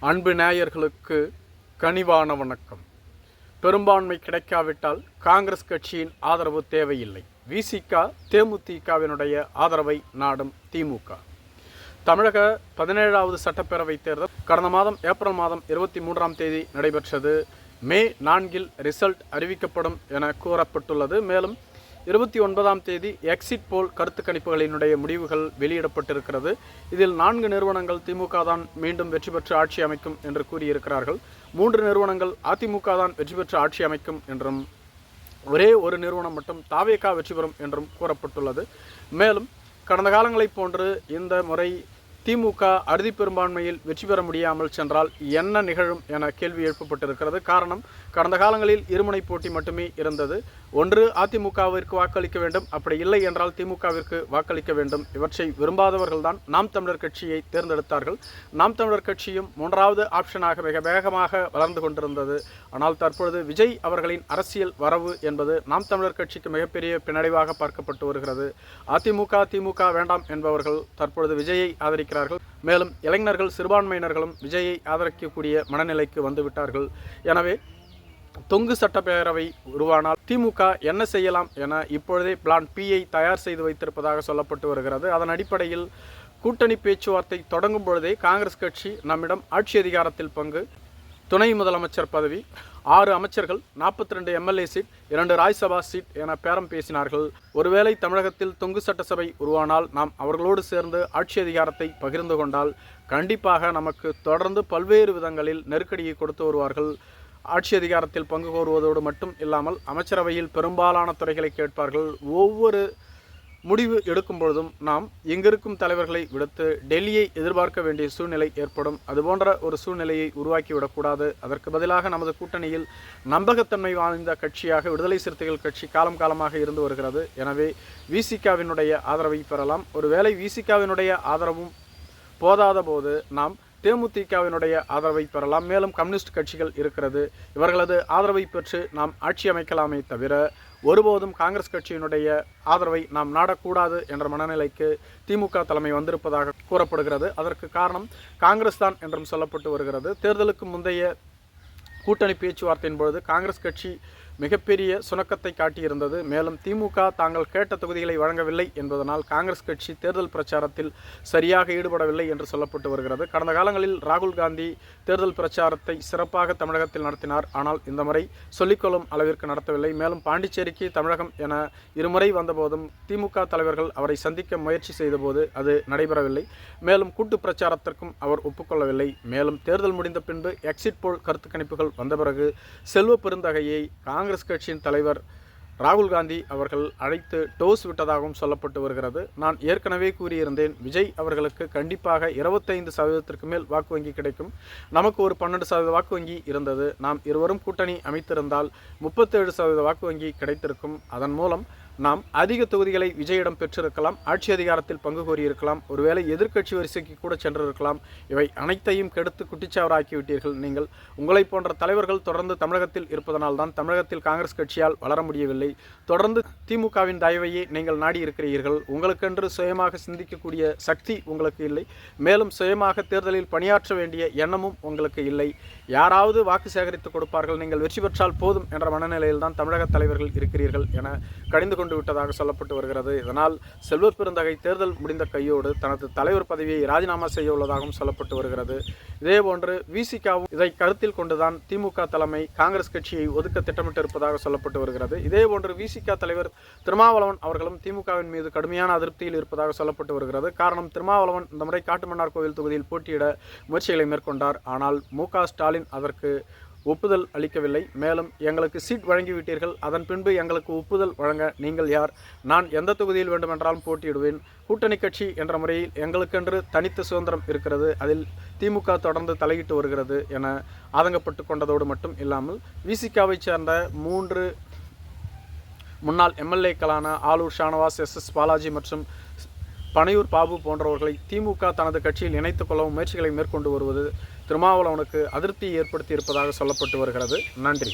அன்பு நேயர்களுக்கு கனிவான வணக்கம். பெரும்பான்மை கிடைக்காவிட்டால் காங்கிரஸ் கட்சியின் ஆதரவு தேவையில்லை. விசிக தேமுதிகவினுடைய ஆதரவை நாடும் திமுக. தமிழக 17வது சட்டப்பேரவைத் தேர்தல் கடந்த மாதம் ஏப்ரல் மாதம் 23ஆம் தேதி நடைபெற்றது. மே 4இல் ரிசல்ட் அறிவிக்கப்படும் என கூறப்பட்டுள்ளது. மேலும் 29ஆம் தேதி எக்ஸிட் போல் கருத்து கணிப்புகளினுடைய முடிவுகள் வெளியிடப்பட்டிருக்கிறது. இதில் 4 நிறுவனங்கள் திமுக தான் மீண்டும் வெற்றி பெற்று ஆட்சி அமைக்கும் என்று கூறியிருக்கிறார்கள். 3 நிறுவனங்கள் அதிமுக தான் வெற்றி பெற்று ஆட்சி அமைக்கும் என்றும், ஒரே ஒரு நிறுவனம் மட்டும் தாவேகா வெற்றி பெறும் என்றும் கூறப்பட்டுள்ளது. மேலும் கடந்த காலங்களைப் போன்று இந்த முறை திமுக அறுதி பெரும்பான்மையில் வெற்றி பெற முடியாமல் சென்றால் என்ன நிகழும் என கேள்வி எழுப்பப்பட்டிருக்கிறது. காரணம், கடந்த காலங்களில் இருமுனை போட்டி மட்டுமே இருந்தது. ஒன்று அதிமுகவிற்கு வாக்களிக்க வேண்டும், அப்படி இல்லை என்றால் திமுகவிற்கு வாக்களிக்க வேண்டும். இவற்றை விரும்பாதவர்கள்தான் நாம் தமிழர் கட்சியை தேர்ந்தெடுத்தார்கள். நாம் தமிழர் கட்சியும் 3வது ஆப்ஷனாக மிக வேகமாக வளர்ந்து கொண்டிருந்தது. ஆனால் தற்பொழுது விஜய் அவர்களின் அரசியல் வரவு என்பது நாம் தமிழர் கட்சிக்கு மிகப்பெரிய பின்னடைவாக பார்க்கப்பட்டு வருகிறது. அதிமுக திமுக வேண்டாம் என்பவர்கள் தற்பொழுது விஜயை ஆதரிக்கிறார்கள். மேலும் இளைஞர்கள் சிறுபான்மையினர்களும் விஜயை ஆதரிக்கக்கூடிய மனநிலைக்கு வந்துவிட்டார்கள். எனவே தொங்கு சட்டப்பேரவை உருவானால் திமுக என்ன செய்யலாம் என இப்பொழுதே பிளான் பியை தயார் செய்து வைத்திருப்பதாக சொல்லப்பட்டு வருகிறது. அதன் அடிப்படையில் கூட்டணி பேச்சுவார்த்தை தொடங்கும் பொழுதே காங்கிரஸ் கட்சி நம்மிடம் ஆட்சி அதிகாரத்தில் பங்கு, துணை முதலமைச்சர் பதவி, 6 அமைச்சர்கள், 42 எம்எல்ஏ சீட், 2 ராஜ்யசபா சீட் என பேரம் பேசினார்கள். ஒருவேளை தமிழகத்தில் தொங்கு சட்டசபை உருவானால் நாம் அவர்களோடு சேர்ந்து ஆட்சி அதிகாரத்தை பகிர்ந்து கொண்டால் கண்டிப்பாக நமக்கு தொடர்ந்து பல்வேறு விதங்களில் நெருக்கடியை கொடுத்து வருவார்கள். ஆட்சி அதிகாரத்தில் பங்கு கோருவதோடு மட்டும் இல்லாமல் அமைச்சரவையில் பெரும்பாலான துறைகளை கேட்பார்கள். ஒவ்வொரு முடிவு எடுக்கும் பொழுதும் நாம் இங்கிருக்கும் தலைவர்களை விடுத்து டெல்லியை எதிர்பார்க்க வேண்டிய சூழ்நிலை ஏற்படும். அதுபோன்ற ஒரு சூழ்நிலையை உருவாக்கிவிடக்கூடாது. அதற்கு பதிலாக நமது கூட்டணியில் நம்பகத்தன்மை வாய்ந்த கட்சியாக விடுதலை சிறுத்தைகள் கட்சி காலம் காலமாக இருந்து வருகிறது. எனவே விசிகவினுடைய ஆதரவை பெறலாம். ஒருவேளை விசிகவினுடைய ஆதரவும் போதாத போது நாம் தேமுதிகவினுடைய ஆதரவை பெறலாம். மேலும் கம்யூனிஸ்ட் கட்சிகள் இருக்கிறது. இவர்களது ஆதரவை பெற்று நாம் ஆட்சி அமைக்கலாமே தவிர ஒருபோதும் காங்கிரஸ் கட்சியினுடைய ஆதரவை நாம் நாடக்கூடாது என்ற மனநிலைக்கு திமுக தலைமை வந்திருப்பதாக கூறப்படுகிறது. அதற்கு காரணம் காங்கிரஸ் தான் என்றும் சொல்லப்பட்டு வருகிறது. தேர்தலுக்கு முந்தைய கூட்டணி பேச்சுவார்த்தையின் பொழுது காங்கிரஸ் கட்சி மிகப்பெரிய சுணக்கத்தை காட்டியிருந்தது. மேலும் திமுக தாங்கள் கேட்ட தொகுதிகளை வழங்கவில்லை என்பதனால் காங்கிரஸ் கட்சி தேர்தல் பிரச்சாரத்தில் சரியாக ஈடுபடவில்லை என்று சொல்லப்பட்டு வருகிறது. கடந்த காலங்களில் ராகுல் காந்தி தேர்தல் பிரச்சாரத்தை சிறப்பாக தமிழகத்தில் நடத்தினார். ஆனால் இந்த முறை சொல்லிக்கொள்ளும் அளவிற்கு நடத்தவில்லை. மேலும் பாண்டிச்சேரிக்கு தமிழகம் என இருமுறை வந்தபோதும் திமுக தலைவர்கள் அவரை சந்திக்க முயற்சி செய்தபோது அது நடைபெறவில்லை. மேலும் கூட்டு பிரச்சாரத்திற்கும் அவர் ஒப்புக்கொள்ளவில்லை. மேலும் தேர்தல் முடிந்த பின்பு எக்ஸிட் போல் கருத்து கணிப்புகள் வந்த பிறகு செல்வ பெருந்தகையை காங்கிரஸ் கட்சியின் தலைவர் ராகுல் காந்தி அவர்கள் அழைத்து டோஸ் விட்டதாகவும் சொல்லப்பட்டு வருகிறது. நான் ஏற்கனவே கூறியிருந்தேன், விஜய் அவர்களுக்கு கண்டிப்பாக 25% மேல் வாக்கு வங்கி கிடைக்கும். நமக்கு ஒரு 12% வாக்கு வங்கி இருந்தது. நாம் இருவரும் கூட்டணி அமைத்திருந்தால் 37% வாக்கு வங்கி கிடைத்திருக்கும். அதன் மூலம் நாம் அதிக தொகுதிகளை விஜயிடம் பெற்றிருக்கலாம். ஆட்சி அதிகாரத்தில் பங்கு கோரியிருக்கலாம். ஒருவேளை எதிர்க்கட்சி வரிசைக்கு கூட சென்றிருக்கலாம். இவை அனைத்தையும் கெடுத்து குட்டிச்சாவராக்கிவிட்டீர்கள். நீங்கள் உங்களை போன்ற தலைவர்கள் தொடர்ந்து தமிழகத்தில் இருப்பதனால் தான் தமிழகத்தில் காங்கிரஸ் கட்சியால் வளர முடியவில்லை. தொடர்ந்து திமுகவின் தயவையே நீங்கள் நாடி இருக்கிறீர்கள். உங்களுக்கென்று சுயமாக சிந்திக்கக்கூடிய சக்தி உங்களுக்கு இல்லை. மேலும் சுயமாக தேர்தலில் பணியாற்ற வேண்டிய எண்ணமும் உங்களுக்கு இல்லை. யாராவது வாக்கு சேகரித்து கொடுப்பார்கள், நீங்கள் வெற்றி பெற்றால் போதும் என்ற மனநிலையில் தான் தமிழக தலைவர்கள் இருக்கிறீர்கள் என கடிந்து கொண்டு விட்டதாக சொல்லப்பட்டு வருகிறது. இதனால் செல்வ பெருந்தகை தேர்தல் முடிந்த கையோடு தனது தலைவர் பதவியை ராஜினாமா செய்ய உள்ளதாகவும் சொல்லப்பட்டு வருகிறது. இதேபோன்று விசிகவும் இதை கருத்தில் கொண்டுதான் திமுக தலைமை காங்கிரஸ் கட்சியை ஒதுக்க திட்டமிட்டிருப்பதாக சொல்லப்பட்டு வருகிறது. இதேபோன்று விசிக தலைவர் திருமாவளவன் அவர்களும் திமுகவின் மீது கடுமையான அதிருப்தியில் இருப்பதாக சொல்லப்பட்டு வருகிறது. காரணம், திருமாவளவன் இந்த முறை காட்டுமன்னார் கோவில் தொகுதியில் போட்டியிட முயற்சிகளை மேற்கொண்டார். ஆனால் மு.க. ஸ்டாலின் அதற்கு ஒப்புதல் அளிக்கவில்லை. மேலும் எங்களுக்கு சீட் வழங்கிவிட்டீர்கள், அதன் பின்பு எங்களுக்கு ஒப்புதல் வழங்க நீங்கள் யார்? நான் எந்த தொகுதியில் வேண்டுமென்றாலும் போட்டியிடுவேன். கூட்டணி கட்சி என்ற முறையில் எங்களுக்கென்று தனித்த சுதந்திரம் இருக்கிறது. அதில் திமுக தொடர்ந்து தலையிட்டு வருகிறது என ஆதங்கப்பட்டு கொண்டதோடு மட்டும் இல்லாமல் விசிகாவை சேர்ந்த 3 முன்னாள் எம்எல்ஏக்களான ஆலூர் ஷானவாஸ், எஸ் பாலாஜி மற்றும் பனையூர் பாபு போன்றவர்களை திமுக தனது கட்சியில் இணைத்துக் கொள்ளவும் முயற்சிகளை மேற்கொண்டு வருவது திருமாவளவனுக்கு அதிருப்தியை ஏற்படுத்தி இருப்பதாக சொல்லப்பட்டு வருகிறது. நன்றி.